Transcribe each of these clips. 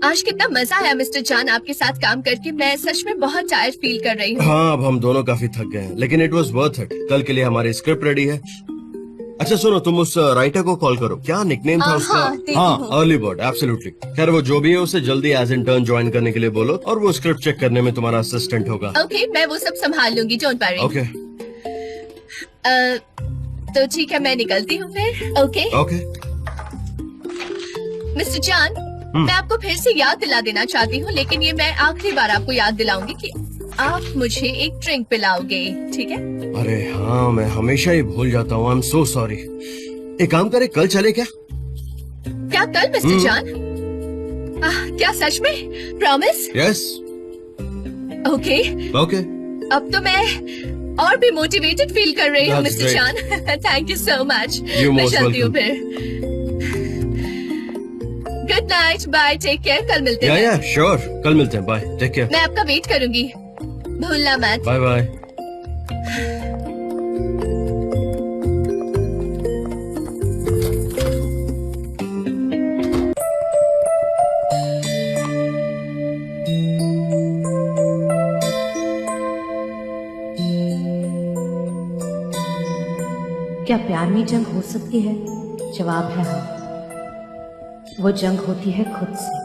आज कितना मजा आया मिस्टर जान आपके साथ काम करके। मैं सच में बहुत टायर्ड फील कर रही हूँ। हाँ, अब हम दोनों काफी थक गए हैं, लेकिन इट वॉज वर्थ इट। कल के लिए हमारी स्क्रिप्ट रेडी है। अच्छा सुनो, तुम उस राइटर को कॉल करो। क्या निकनेम था उसका? हाँ, अर्ली बर्ड, एब्सोल्युटली। खैर वो जो भी है उसे जल्दी एज इंटर्न ज्वाइन करने के लिए बोलो, और वो स्क्रिप्ट चेक करने में तुम्हारा असिस्टेंट होगा। ओके, मैं वो सब संभाल लूंगी, डोंट वरी। ओके तो ठीक है, मैं निकलती हूँ फिर। Okay okay. मिस्टर जान, मैं आपको फिर से याद दिला देना चाहती हूँ, लेकिन ये मैं आखिरी बार आपको याद दिलाऊंगी कि आप मुझे एक ड्रिंक पिलाओगे, ठीक है? अरे हाँ, मैं हमेशा ही भूल जाता हूँ। आई एम सो सॉरी। एक काम करे, कल चले क्या? क्या कल मिस्टर जान? क्या सच में? प्रॉमिस? यस। Okay okay. अब तो मैं और भी मोटिवेटेड फील कर रही हूँ मिस्टर जान। Thank you so much. मैं चलती हूँ फिर। Good night, bye, take care. कल मिलते हैं। या श्योर, कल मिलते हैं। Bye, take care. मैं आपका वेट करूंगी, भूलना मत। Bye bye. क्या प्यार में जंग हो सकती है? जवाब है हाँ। वो जंग होती है खुद से,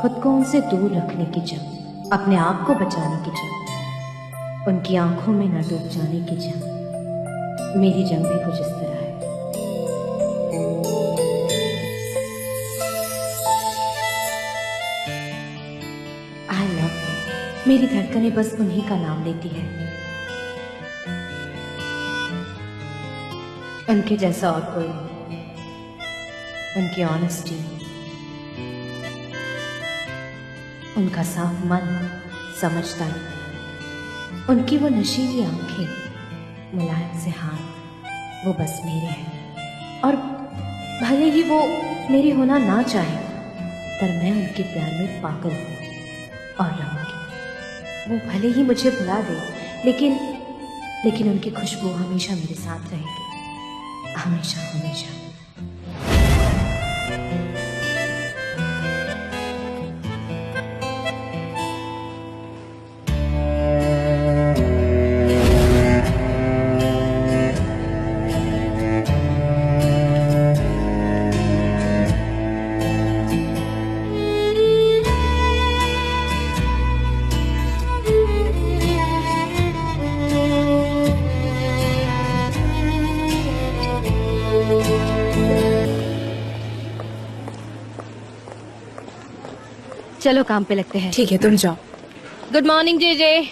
खुद को उनसे दूर रखने की जंग, अपने आप को बचाने की जंग, उनकी आंखों में न डूब जाने की जंग। मेरी जंग भी कुछ इस तरह है। आई लव, मेरी धड़कनें बस उन्हीं का नाम लेती है। उनके जैसा और कोई नहीं। उनकी ऑनेस्टी, उनका साफ मन, समझदारी, उनकी वो नशीली आंखें, मुलायम से हाथ, वो बस मेरे हैं। और भले ही वो मेरी होना ना चाहे, पर मैं उनके प्यार में पागल हूँ और रहूंगी। वो भले ही मुझे भुला दे, लेकिन उनकी खुशबू हमेशा मेरे साथ रहेगी, हमेशा हमेशा। चलो काम पे लगते हैं। ठीक है, तुम जाओ। Good morning JJ.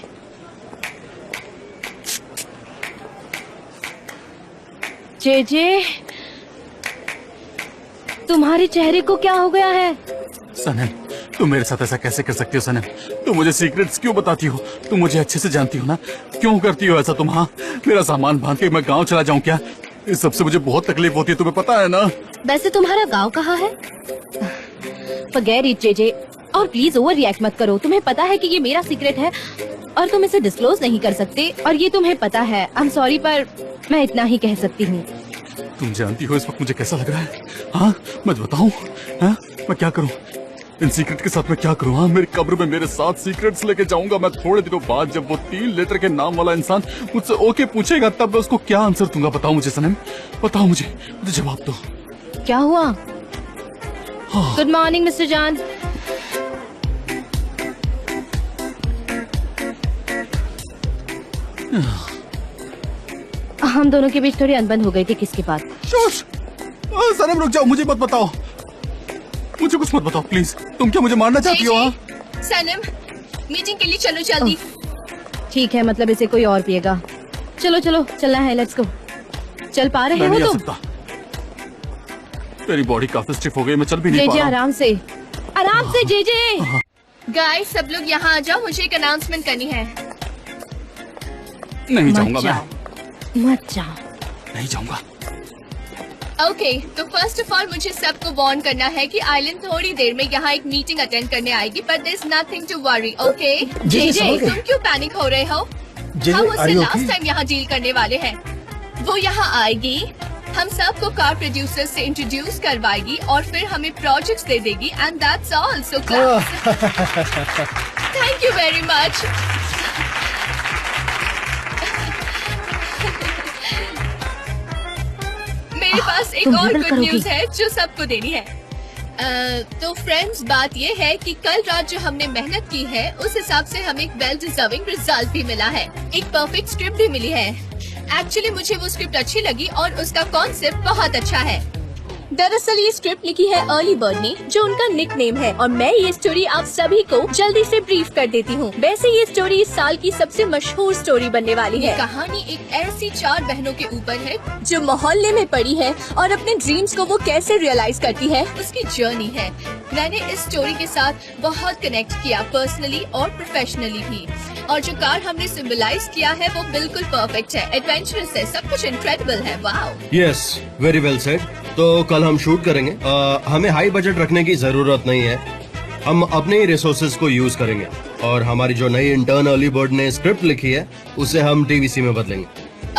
जेजे, तुम्हारे चेहरे को क्या हो गया है? सनम, तुम मेरे साथ ऐसा कैसे कर सकती हो सनम? तुम मुझे सीक्रेट्स क्यों बताती हो? तुम मुझे अच्छे से जानती हो ना, क्यों करती हो ऐसा तुम? हाँ, मेरा सामान बांध के मैं गांव चला जाऊं क्या? इस सबसे मुझे बहुत तकलीफ होती है, तुम्हें पता है ना। वैसे तुम्हारा गांव कहाँ है? फॉरगेट इट जेजे, और प्लीज ओवर रिएक्ट मत करो। तुम्हें पता है कि ये मेरा सीक्रेट है और तुम इसे डिस्क्लोज नहीं कर सकते, और ये तुम्हें पता है। आई एम सॉरी, पर मैं इतना ही कह सकती हूँ। तुम जानती हो इस वक्त मुझे कैसा लग रहा है? हाँ, मैं बताऊँ? हाँ, मैं क्या करूँ इन सीक्रेट के साथ? मैं क्या करूँ? हाँ, मेरी कब्र में मेरे 7 सीक्रेट्स लेके जाऊंगा मैं थोड़े दिनों बाद। जब वो 3 लेटर के नाम वाला इंसान मुझसे ओके पूछेगा, तब मैं उसको क्या आंसर दूंगा? बताओ मुझे सनम, बताओ मुझे जवाब दो। क्या हुआ? गुड मॉर्निंग मिस्टर जान। हम दोनों के बीच थोड़ी अनबन हो गई थी, किसके बाद? सनम रुक जाओ, मुझे मत बताओ, मुझे कुछ मत बताओ प्लीज। तुम क्या मुझे मारना चाहती हो? सनम, मीटिंग के लिए चलो जल्दी। ठीक है, मतलब इसे कोई और पिएगा। चलो चलो, चलना है, लेट्स गो। चल पा रहे हो तुम? मेरी बॉडी काफी स्टिफ हो गई, मैं चल भी नहीं पा रहा। आराम से, आराम से जेजे। गाइस, सब लोग यहाँ आ जाओ, मुझे एक अनाउंसमेंट करनी है। नहीं जाऊंगा मैं। मत जाओ। नहीं जाऊंगा। ओके, तो फर्स्ट ऑफ ऑल मुझे सबको वार्न करना है कि आइलैंड थोड़ी देर में यहाँ एक मीटिंग अटेंड करने आएगी, but there is nothing to worry. Okay JJ, तुम क्यों पैनिक हो रहे हो? हम उससे लास्ट टाइम यहाँ डील करने वाले हैं। वो यहाँ आएगी, हम सबको कार प्रोड्यूसर से इंट्रोड्यूस करवाएगी और फिर हमें प्रोजेक्ट्स दे देगी and that's all. So thank you very much. मेरे पास एक और गुड न्यूज है जो सबको देनी है. तो फ्रेंड्स, बात ये है कि कल रात जो हमने मेहनत की है उस हिसाब से हमें एक वेल डिजर्विंग रिजल्ट भी मिला है. एक परफेक्ट स्क्रिप्ट भी मिली है. एक्चुअली मुझे वो स्क्रिप्ट अच्छी लगी और उसका कॉन्सेप्ट बहुत अच्छा है. दरअसल ये स्क्रिप्ट लिखी है अर्ली बर्ड ने, जो उनका निकनेम है, और मैं ये स्टोरी आप सभी को जल्दी से ब्रीफ कर देती हूँ. वैसे ये स्टोरी इस साल की सबसे मशहूर स्टोरी बनने वाली है. कहानी एक ऐसी 4 बहनों के ऊपर है जो मोहल्ले में पड़ी है और अपने ड्रीम्स को वो कैसे रियलाइज करती है उसकी जर्नी है. मैंने इस स्टोरी के साथ बहुत कनेक्ट किया, पर्सनली और प्रोफेशनली भी. और जो कार हमने सिंबलाइज किया है वो बिल्कुल परफेक्ट है, एडवेंचरस है, सब कुछ इनक्रेडिबल है. Wow. Yes, very well said. तो कल हम शूट करेंगे. हमें हाई बजट रखने की जरूरत नहीं है. हम अपने ही रिसोर्सेज को यूज करेंगे और हमारी जो नई इंटर्न अर्ली बर्ड ने स्क्रिप्ट लिखी है उसे हम टीवीसी में बदलेंगे.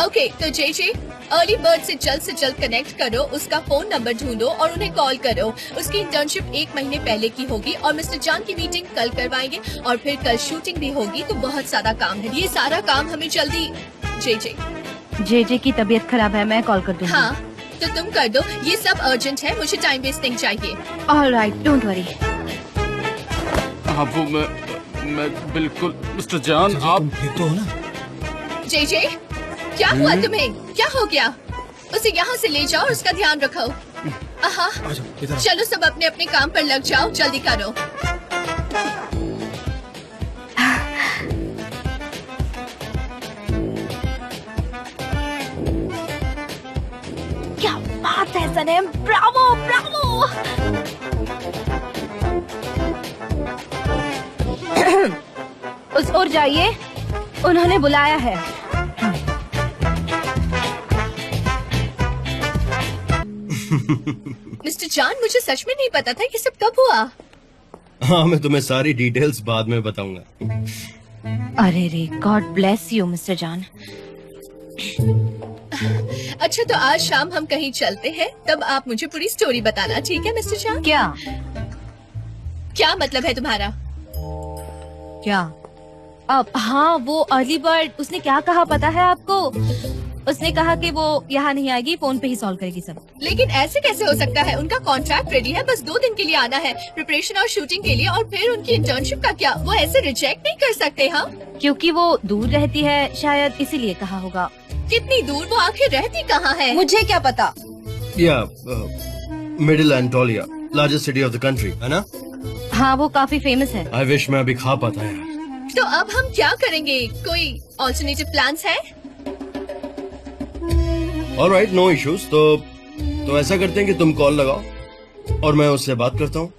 ओके, तो जे अर्ली बर्ड से जल्द कनेक्ट करो, उसका फोन नंबर ढूंढो और उन्हें कॉल करो. उसकी इंटर्नशिप 1 महीने पहले की होगी और मिस्टर जान की मीटिंग कल करवाएंगे और फिर कल शूटिंग भी होगी. तो बहुत सारा काम है. ये सारा काम हमें जल्दी. जे की तबीयत खराब है, मैं कॉल कर दूंगी. हाँ, तो तुम कर दो. ये सब अर्जेंट है, मुझे टाइम वेस्ट नहीं चाहिए. Alright, don't worry. हाँ, वो मैं बिल्कुल. मिस्टर जान, आप ठीक तो हो ना? जे क्या हुआ तुम्हें? क्या हो गया? उसे यहाँ से ले जाओ और उसका ध्यान रखो. चलो सब अपने अपने काम पर लग जाओ, जल्दी करो. क्या बात है सनम, ब्रावो ब्रावो. उस ओर जाइए, उन्होंने बुलाया है. मिस्टर जान, मुझे सच में नहीं पता था ये सब कब हुआ. हाँ, मैं तुम्हें सारी डिटेल्स बाद में बताऊंगा. अरे रे, गॉड ब्लेस यू मिस्टर जान. अच्छा, तो आज शाम हम कहीं चलते हैं, तब आप मुझे पूरी स्टोरी बताना, ठीक है मिस्टर जान? क्या मतलब है तुम्हारा? क्या? अब हाँ, वो अर्ली बर्ड, उसने क्या कहा पता है आपको? उसने कहा कि वो यहाँ नहीं आएगी, फोन पे ही सॉल्व करेगी सब. लेकिन ऐसे कैसे हो सकता है? उनका कॉन्ट्रैक्ट रेडी है, बस 2 दिन के लिए आना है प्रिपरेशन और शूटिंग के लिए, और फिर उनकी इंटर्नशिप का क्या? वो ऐसे रिजेक्ट नहीं कर सकते. हाँ, क्योंकि वो दूर रहती है, शायद इसीलिए कहा होगा. कितनी दूर? वो आखिर रहती कहाँ है? मुझे क्या पता. या middle एंटोलिया, largest city of the country, है ना? हाँ, वो काफी फेमस है. आई विश मैं अभी खा पाता यार. तो अब हम क्या करेंगे? कोई ऑल्टरनेटिव प्लान्स है? Alright, no issues. तो ऐसा करते हैं कि तुम कॉल लगाओ और मैं उससे बात करता हूँ.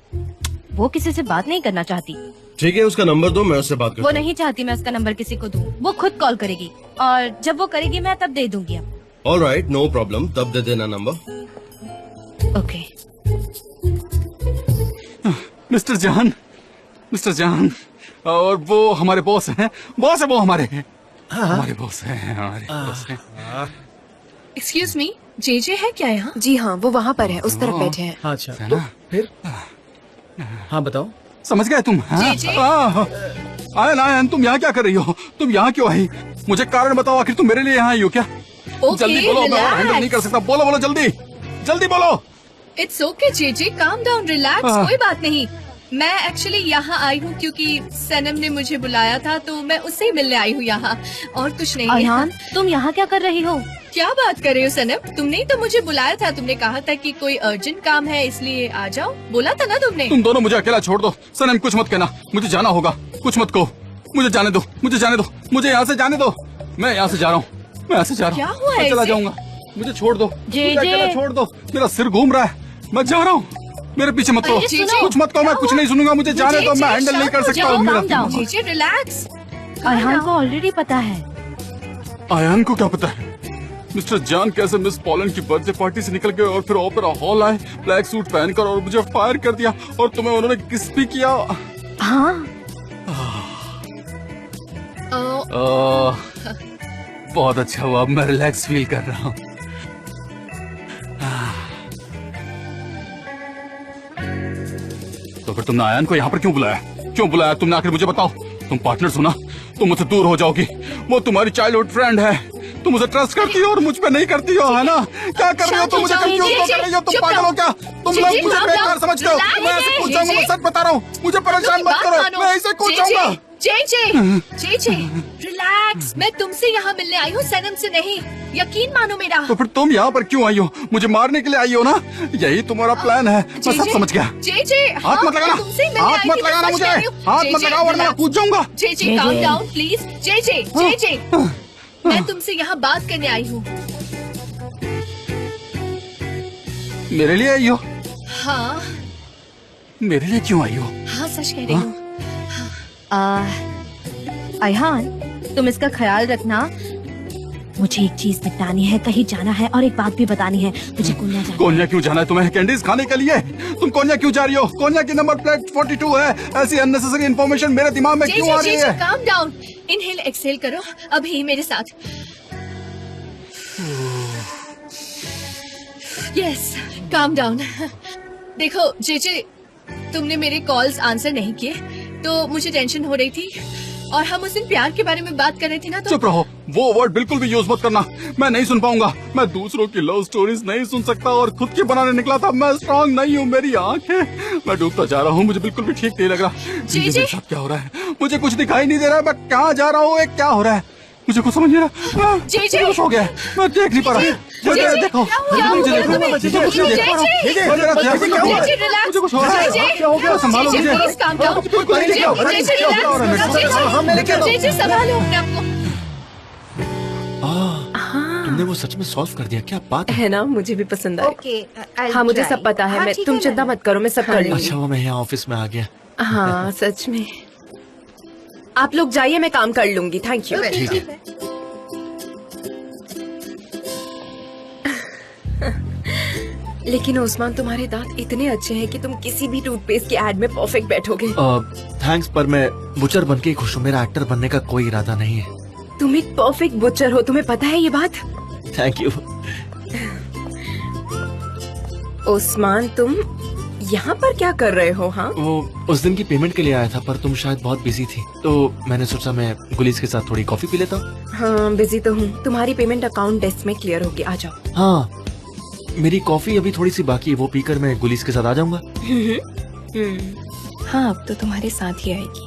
वो किसी से बात नहीं करना चाहती. ठीक है, उसका नंबर दो, मैं उससे बात करता वो हूँ. नहीं चाहती मैं उसका नंबर किसी को दूँ. वो खुद कॉल करेगी और जब वो करेगी मैं तब दे दूंगी. अब ऑलराइट, नो प्रॉब्लम. तब दे देना नंबर. ओके. मिस्टर जान, और वो हमारे बॉस हैं. बॉस है वो हमारे हैं. हमारे बॉस हैं. एक्सक्यूज मी, जे है क्या यहाँ? जी हाँ, वो वहाँ पर है, उस तरफ बैठे हैं. अच्छा, है तो ना? फिर हाँ बताओ. समझ गए तुम? जी. आयन, तुम यहाँ क्या कर रही हो? तुम यहाँ क्यों आई? मुझे कारण बताओ, आखिर तुम मेरे लिए यहाँ आई हो क्या? जल्दी बोलो, मैं और हैंडल नहीं कर सकता. बोलो जल्दी बोलो. It's okay J, calm down, relax, कोई बात नहीं. मैं एक्चुअली यहाँ आई हूँ क्योंकि सनम ने मुझे बुलाया था, तो मैं उससे ही मिलने आई हूँ यहाँ, और कुछ नहीं. अयान, तुम यहाँ क्या कर रही हो? क्या बात कर रहे हो सनम? तुमने ही तो मुझे बुलाया था. तुमने कहा था कि कोई अर्जेंट काम है, इसलिए आ जाओ. बोला था ना तुमने. तुम दोनों मुझे अकेला छोड़ दो. सनम, कुछ मत कहना, मुझे जाना होगा. कुछ मत कहो, मुझे जाने दो. मुझे यहाँ से जाने दो. मैं यहाँ से जा रहा हूँ. क्या हुआ है मैं चला इसे? जाऊंगा. मुझे छोड़ दो. जे. मुझे अकेला छोड़ दो. मेरा सिर घूम रहा है. मैं जा रहा हूँ. मेरे पीछे मत करो. सुनो, कुछ मत कहो, मैं कुछ नहीं सुनूंगा. मुझे जाने दो. मैं हैंडल नहीं कर सकता हूँ. मेरा जे, रिलैक्स. अयान को ऑलरेडी पता है. आयान को क्या पता है? मिस्टर जान कैसे मिस पॉलन की बर्थडे पार्टी से निकल गए और फिर ओपेरा हॉल आए ब्लैक सूट पहनकर और मुझे फायर कर दिया, और तुम्हें उन्होंने किस भी किया. हाँ, बहुत अच्छा हुआ. मैं रिलैक्स फील कर रहा हूँ. तो फिर तुमने आयन को यहाँ पर क्यों बुलाया? क्यों बुलाया तुमने? आखिर मुझे बताओ। तुम पार्टनर हो ना, तुम मुझसे दूर हो जाओगी। वो तुम्हारी चाइल्डहुड फ्रेंड है, तुम मुझे ट्रस्ट करती हो और मुझ पे नहीं करती हो, है ना? क्या कर रही हो तुम? मुझे कंफ्यूज कर रही हो। तुम पागल हो क्या? तुम लोग मुझे बेकार समझते हो। मैं ऐसे कूद जाऊंगा, मैं सच बता रहा हूँ। मुझे परेशान मत करो, मैं ऐसे कूद जाऊंगा। जे रिलैक्स। मैं तुमसे यहाँ मिलने आई हूँ, सनम से नहीं। यकीन मानो मेरा। तो फिर तुम यहाँ पर क्यों आई हो? मुझे मारने के लिए आई हो ना? यही तुम्हारा प्लान है, मैं सब समझ गया। हाथ मत लगाना, हाथ मत लगाना मुझे, हाथ मत लगाओ वरना मैं कूद जाऊंगा। Calm down please. जे मैं तुमसे यहाँ बात करने आई हूँ। मेरे लिए आई हो? हाँ। मेरे लिए क्यों आई हो? हाँ सच कह रही हूँ। अयहान, तुम इसका ख्याल रखना। मुझे एक चीज निपटानी है, कहीं जाना है और एक बात भी बतानी है। मुझे कोन्या जाना है। कोन्या क्यों जाना है तुम्हें? कैंडीज खाने के लिए? तुम कोन्या क्यों जा रही हो? कोन्या की नंबर प्लेट 42 है। ऐसी अननेसेसरी इन्फॉर्मेशन मेरे दिमाग में क्यों आ रही है? काम डाउन, इनहेल एक्सहेल करो अभी मेरे साथ। Yes, calm down. देखो जे तुमने मेरे कॉल्स आंसर नहीं किए तो मुझे टेंशन हो रही थी और हम उस दिन प्यार के बारे में बात कर रहे थे ना। तो चुप रहो, वो वर्ड बिल्कुल भी यूज मत करना। मैं नहीं सुन पाऊंगा। मैं दूसरों की लव स्टोरीज नहीं सुन सकता और खुद की बनाने निकला था। मैं स्ट्रांग नहीं हूँ, मेरी आँख है। मैं डूबता जा रहा हूँ, मुझे बिल्कुल भी ठीक नहीं लग रहा। मेरे साथ क्या हो रहा है? मुझे कुछ दिखाई नहीं दे रहा है। मैं कहाँ जा रहा हूँ? क्या हो रहा है? मुझे कुछ समझ नहीं रहा। कुछ हो गया, मैं देख नहीं पा रहा। देखो, मुझे कुछ हो रहा है। क्या हो गया? संभालो मुझे। तुमने वो सच में सॉल्व कर दिया? क्या बात है ना, मुझे भी पसंद आया। हाँ मुझे सब पता है। मैं तुम चिंता मत करो, मैं सब कर लूंगी। अच्छा वो मैं यहाँ ऑफिस में आ गया। हाँ सच में। आप लोग जाइए, मैं काम कर लूंगी। Thank you. ठीक है। लेकिन उस्मान, तुम्हारे दांत इतने अच्छे हैं कि तुम किसी भी टूथपेस्ट की एड में परफेक्ट बैठोगे। थैंक्स, पर मैं बुचर बन के ही खुश हूँ। मेरा एक्टर बनने का कोई इरादा नहीं है। तुम एक परफेक्ट बुचर हो, तुम्हें पता है ये बात? Thank you. उस्मान, तुम यहाँ पर क्या कर रहे हो? हाँ, वो उस दिन की पेमेंट के लिए आया था, पर तुम शायद बहुत बिजी थी, तो मैंने सोचा मैं गुलीस के साथ थोड़ी कॉफी पी लेता हूँ। हाँ बिजी तो हूँ। तुम्हारी पेमेंट अकाउंट डेस्क में क्लियर होगी, आ जाओ। हाँ, मेरी कॉफी अभी थोड़ी सी बाकी है, वो पीकर मैं गुलीस के साथ आ जाऊंगा। हाँ, अब तो तुम्हारे साथ ही आएगी।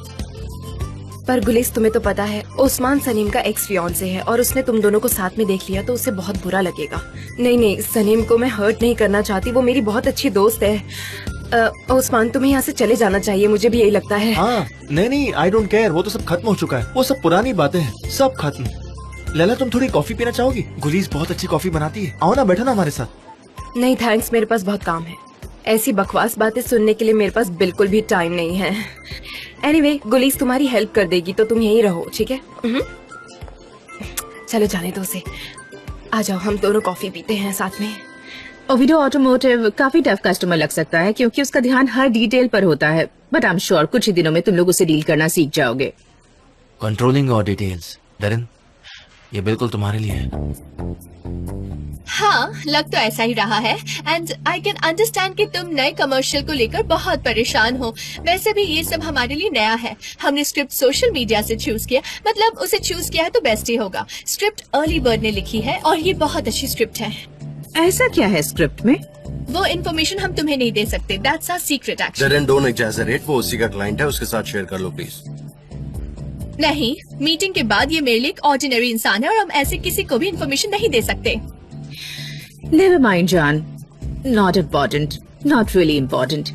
पर गुलिस, तुम्हें तो पता है उस्मान सनीम का एक्स फियांसे है और उसने तुम दोनों को साथ में देख लिया तो उसे बहुत बुरा लगेगा। नहीं, सनीम को मैं हर्ट नहीं करना चाहती, वो मेरी बहुत अच्छी दोस्त है। उस्मान, तुम्हें यहाँ से चले जाना चाहिए, मुझे भी यही लगता है। हाँ, नहीं, आई डोंट केयर, वो तो सब खत्म हो चुका है। वो सब पुरानी बातें हैं, सब खत्म। लैला, तुम थोड़ी कॉफी पीना चाहोगी? गुलीस बहुत अच्छी कॉफी बनाती है, आओ ना, बैठो ना हमारे साथ। नहीं थैंक्स, मेरे पास बहुत काम है। ऐसी बकवास बातें सुनने के लिए मेरे पास बिल्कुल भी टाइम नहीं है। एनीवे, गुलीस तुम्हारी हेल्प कर देगी तो तुम यहीं रहो, ठीक है? चलो जाने दो उसे। आ जाओ, हम दोनों कॉफी पीते हैं साथ में। ओविडो ऑटोमोटिव काफी टफ कस्टमर लग सकता है क्योंकि उसका ध्यान हर डिटेल पर होता है, बट आई एम श्योर कुछ ही दिनों में तुम लोग उसे डील करना सीख जाओगे। कंट्रोलिंग और डिटेल्स, डरन, ये बिल्कुल तुम्हारे लिए है। हाँ, लग तो ऐसा ही रहा है एंड आई कैन अंडरस्टैंड कि तुम नए कमर्शियल को लेकर बहुत परेशान हो। वैसे भी ये सब हमारे लिए नया है। हमने स्क्रिप्ट सोशल मीडिया से चूज किया, मतलब उसे चूज किया है तो बेस्ट ही होगा। स्क्रिप्ट अर्ली बर्ड ने लिखी है और ये बहुत अच्छी स्क्रिप्ट है। ऐसा क्या है स्क्रिप्ट में? वो इन्फॉर्मेशन हम तुम्हें नहीं दे सकते, दैट्स आवर सीक्रेट एक्शन। डरन, डोंट एग्जैजरेट, वो उसी का क्लाइंट है, उसके साथ शेयर कर लो प्लीज। नहीं, मीटिंग के बाद ये मेरे लिए एक ऑर्डिनरी इंसान है और हम ऐसे किसी को भी इन्फॉर्मेशन नहीं दे सकते। नेवर माइंड जान, not important, not really important.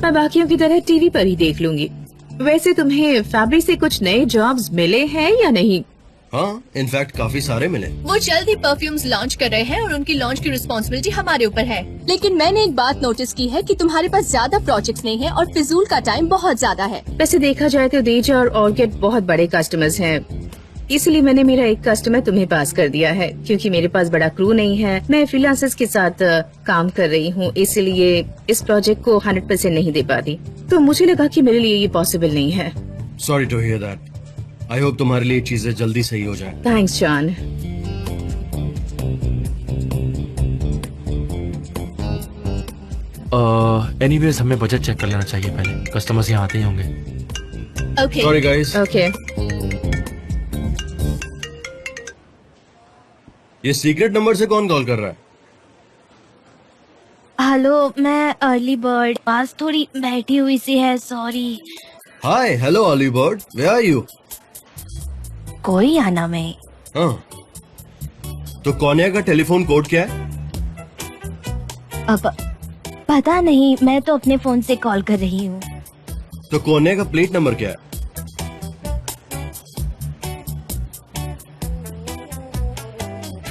मैं बाकियों की तरह टीवी पर ही देख लूंगी। वैसे तुम्हें फैब्रिक से कुछ नए जॉब्स मिले हैं या नहीं? हाँ, इनफैक्ट काफी सारे मिले। वो जल्द ही परफ्यूम्स लॉन्च कर रहे हैं और उनकी लॉन्च की रिस्पॉन्सिबिलिटी हमारे ऊपर है। लेकिन मैंने एक बात नोटिस की है कि तुम्हारे पास ज्यादा प्रोजेक्ट्स नहीं है और फिजूल का टाइम बहुत ज्यादा है। वैसे देखा जाए तो देजा और ऑर्किड बहुत बड़े कस्टमर्स हैं, इसलिए मैंने मेरा एक कस्टमर तुम्हें पास कर दिया है। क्योंकि मेरे पास बड़ा क्रू नहीं है, मैं फ्रीलांसर्स के साथ काम कर रही हूँ, इसलिए इस प्रोजेक्ट को 100% नहीं दे पाती। तो मुझे लगा कि मेरे लिए ये पॉसिबल नहीं है। Sorry to hear that. I hope तुम्हारे लिए चीजें जल्दी सही हो जाए। Thanks John. एनीवेज हमें बजट चेक कर लेना चाहिए पहले, कस्टमर्स यहाँ आते ही होंगे। Okay sorry guys, okay. ये सीक्रेट नंबर से कौन कॉल कर रहा है? हेलो, मैं अर्ली बर्ड, पास थोड़ी बैठी हुई सी है, sorry. Hi, hello early bird, where are you? कोई आना में। हाँ, तो कोनिया का टेलीफोन कोड क्या है? अब पता नहीं, मैं तो अपने फोन से कॉल कर रही हूँ। तो कोनिया का प्लेट नंबर क्या है?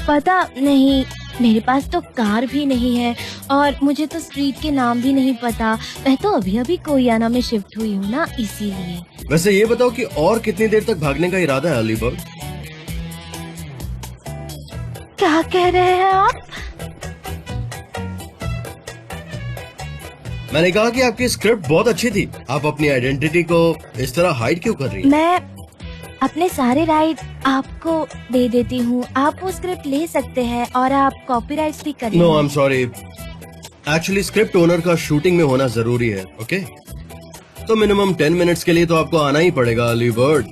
पता नहीं, मेरे पास तो कार भी नहीं है और मुझे तो स्ट्रीट के नाम भी नहीं पता। मैं तो अभी अभी कोरियाना में शिफ्ट हुई हूँ ना, इसीलिए। वैसे ये बताओ कि और कितनी देर तक भागने का इरादा है अर्ली बर्ड? क्या कह रहे हैं आप? मैंने कहा कि आपकी स्क्रिप्ट बहुत अच्छी थी। आप अपनी आइडेंटिटी को इस तरह हाइड क्यों कर रही हैं? मैं अपने सारे राइट आपको दे देती हूँ, आप वो स्क्रिप्ट ले सकते हैं और आप कॉपीराइट्स भी कर no, I am sorry. Actually script owner का शूटिंग में होना जरूरी है, ओके? तो मिनिमम 10 मिनट्स के लिए तो आपको आना ही पड़ेगा अर्ली बर्ड।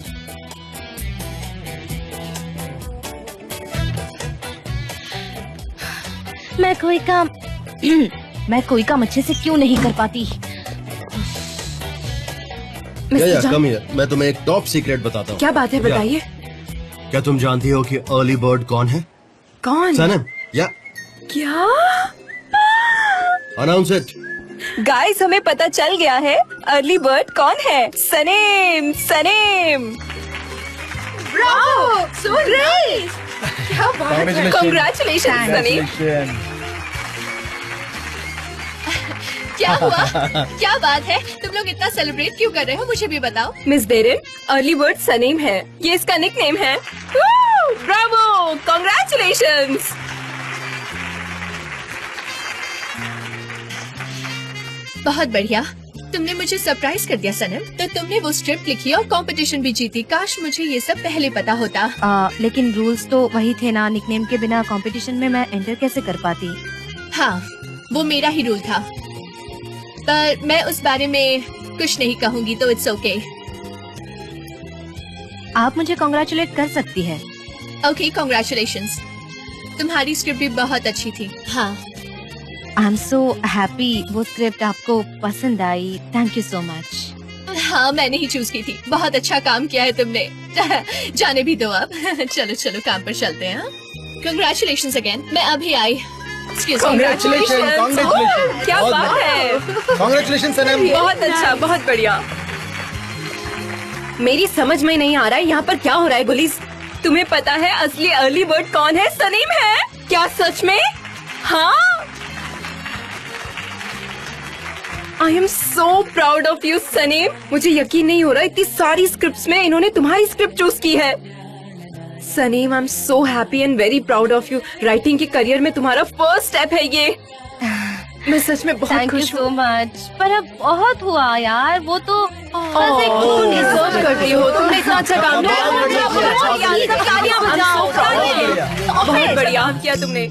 मैं कोई काम अच्छे से क्यों नहीं कर पाती? कम हियर, मैं तुम्हें एक टॉप सीक्रेट बताता हूँ। क्या बात है, बताइए। क्या तुम जानती हो कि अर्ली बर्ड कौन है? कौन? सनम, या क्या? Announce it. गाइस, हमें पता चल गया है अर्ली बर्ड कौन है। Sanem, Sanem. Bravo, so great. क्या बात है। Congratulations Sanem. क्या हुआ? क्या बात है? तुम लोग इतना सेलिब्रेट क्यों कर रहे हो? मुझे भी बताओ। मिस डेरिन, अर्ली बर्ड सनेम है, ये इसका निकनेम है। Bravo, congratulations. बहुत बढ़िया, तुमने मुझे सरप्राइज कर दिया सनम। तो तुमने वो स्क्रिप्ट लिखी और कंपटीशन भी जीती। काश मुझे ये सब पहले पता होता। लेकिन रूल्स तो वही थे ना, निकनेम के बिना कंपटीशन में मैं एंटर कैसे कर पाती? हाँ, वो मेरा ही रूल था, पर मैं उस बारे में कुछ नहीं कहूँगी, तो इट्स ओके। आप मुझे कॉन्ग्रेचुलेट कर सकती है। Okay, congratulations. तुम्हारी स्क्रिप्ट भी बहुत अच्छी थी। हाँ, आई एम सो हैप्पी वो स्क्रिप्ट आपको पसंद आई। Thank you so much. हाँ, मैंने ही चूज की थी। बहुत अच्छा काम किया है तुमने। जाने भी दो अब। चलो चलो, काम पर चलते हैं। Congratulations again. मैं अभी आई। कांग्रेचुलेशंस। क्या बात है। कांग्रेचुलेशंस सनम। बहुत अच्छा, बहुत बढ़िया। मेरी समझ में नहीं आ रहा है यहाँ पर क्या हो रहा है। गुलीस, तुम्हें पता है असली अर्ली बर्ड कौन है? सनीम है क्या? सच में? हाँ, I am so proud of you Sanem. मुझे यकीन नहीं हो रहा, इतनी सारी स्क्रिप्ट्स में इन्होंने तुम्हारी स्क्रिप्ट चूज की है। Sanem, I am so happy and very proud of you. Writing के करियर में तुम्हारा फर्स्ट स्टेप है ये। मैं सच में बहुत खुश हूँ। So much. पर अब बहुत हुआ यार, वो तो बस एक तुम डिजर्व करती हो। तुमने इतना अच्छा काम किया। सब तालियां बजाओ। बहुत बढ़िया किया तुमने।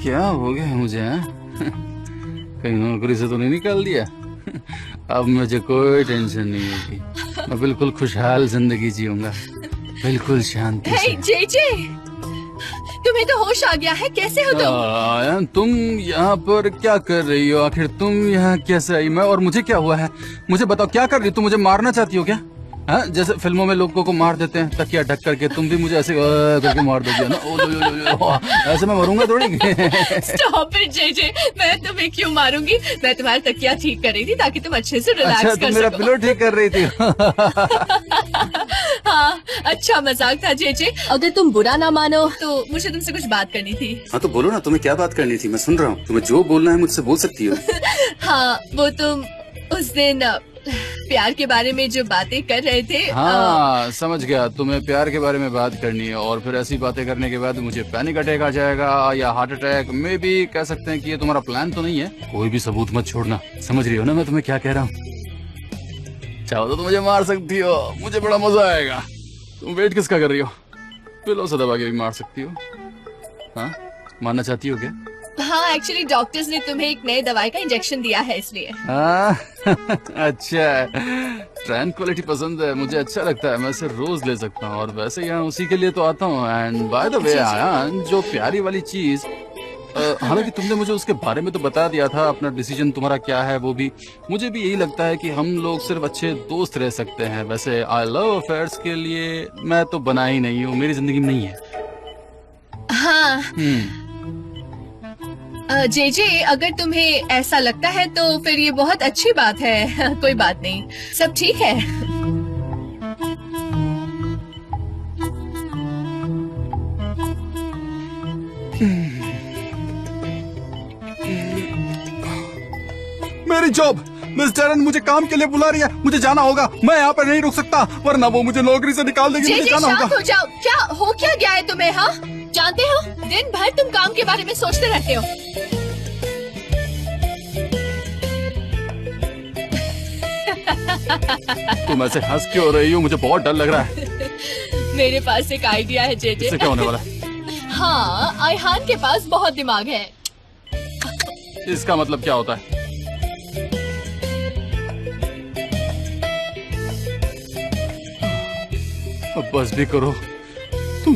क्या हो गया मुझे? कहीं नौकरी से तो नहीं निकाल दिया? अब मुझे कोई टेंशन नहीं होगी। मैं बिल्कुल खुशहाल जिंदगी जीऊंगा, बिल्कुल शांति से। जेजे, तुम्हें तो होश आ गया है। कैसे हो तुम? आयन, तुम यहाँ पर क्या कर रही हो? आखिर तुम यहाँ कैसे आई? मैं और मुझे क्या हुआ है? मुझे बताओ, क्या कर रही हो? तुम मुझे मारना चाहती हो क्या? हाँ, जैसे फिल्मों में लोगों को मार देते हैं तकिया ढक करके, तुम भी मुझे ऐसे करके मार दोगे ना? ऐसे मैं मरूंगा थोड़ी। स्टॉप इट जेजे, मैं तुम्हें क्यों मारूंगी? मैं तुम्हारा तकिया ठीक कर रही थी ताकि तुम अच्छे से रिलैक्स अच्छा, कर तुम मेरा पिलो ठीक कर रही थी। हाँ, अच्छा मजाक था जेजे। अगर तुम बुरा ना मानो तो मुझे तुमसे कुछ बात करनी थी। हाँ, तो बोलो ना, तुम्हें क्या बात करनी थी? मैं सुन रहा हूँ। तुम्हें जो बोलना है मुझसे बोल सकती हो। हाँ, वो तुम उस दिन प्यार के बारे में जो बातें कर रहे थे। हाँ समझ गया, तुम्हें प्यार के बारे में बात करनी है और फिर ऐसी बातें करने के बाद मुझे पैनिक अटैक आ जाएगा या हार्ट अटैक। मे भी कह सकते हैं कि ये तुम्हारा प्लान तो नहीं है। कोई भी सबूत मत छोड़ना, समझ रही हो ना मैं तुम्हें क्या कह रहा हूँ? चाहो तो मुझे मार सकती हो, मुझे बड़ा मजा आएगा। तुम वेट किसका कर रही हो? पिलो से दबा के भी मार सकती हो। हाँ मानना चाहती हो क्या? हाँ एक्चुअली डॉक्टर्स ने तुम्हें एक नए दवाई का इंजेक्शन दिया है इसलिए। हाँ अच्छा, ट्रैंक्विलिटी पसंद है, मुझे अच्छा लगता है, मैं इसे रोज ले सकता हूँ और वैसे यहाँ उसी के लिए तो आता हूँ। And by the way Ayaan, जो प्यारी वाली चीज, हालांकि तुमने मुझे उसके बारे में तो बता दिया था, अपना डिसीजन तुम्हारा क्या है वो भी। मुझे भी यही लगता है कि हम लोग सिर्फ अच्छे दोस्त रह सकते हैं। वैसे आई लव अफेयर्स के लिए मैं तो बना ही नहीं हूँ, मेरी जिंदगी में नहीं है। हाँ जे अगर तुम्हें ऐसा लगता है तो फिर ये बहुत अच्छी बात है। कोई बात नहीं, सब ठीक है। मेरी जॉब, मिस डैरन मुझे काम के लिए बुला रही है, मुझे जाना होगा। मैं यहाँ पर नहीं रुक सकता वरना वो मुझे नौकरी से निकाल देगी। मुझे जाना होगा। हो जाओ, क्या हो क्या गया है तुम्हें? हाँ जानते हो दिन भर तुम काम के बारे में सोचते रहते हो। तुम ऐसे हंस क्यों हो रही हो? मुझे बहुत डर लग रहा है। मेरे पास एक आइडिया है जे। इससे क्या होने वाला है? हाँ आयहान के पास बहुत दिमाग है। इसका मतलब क्या होता है? अब बस भी करो तुम।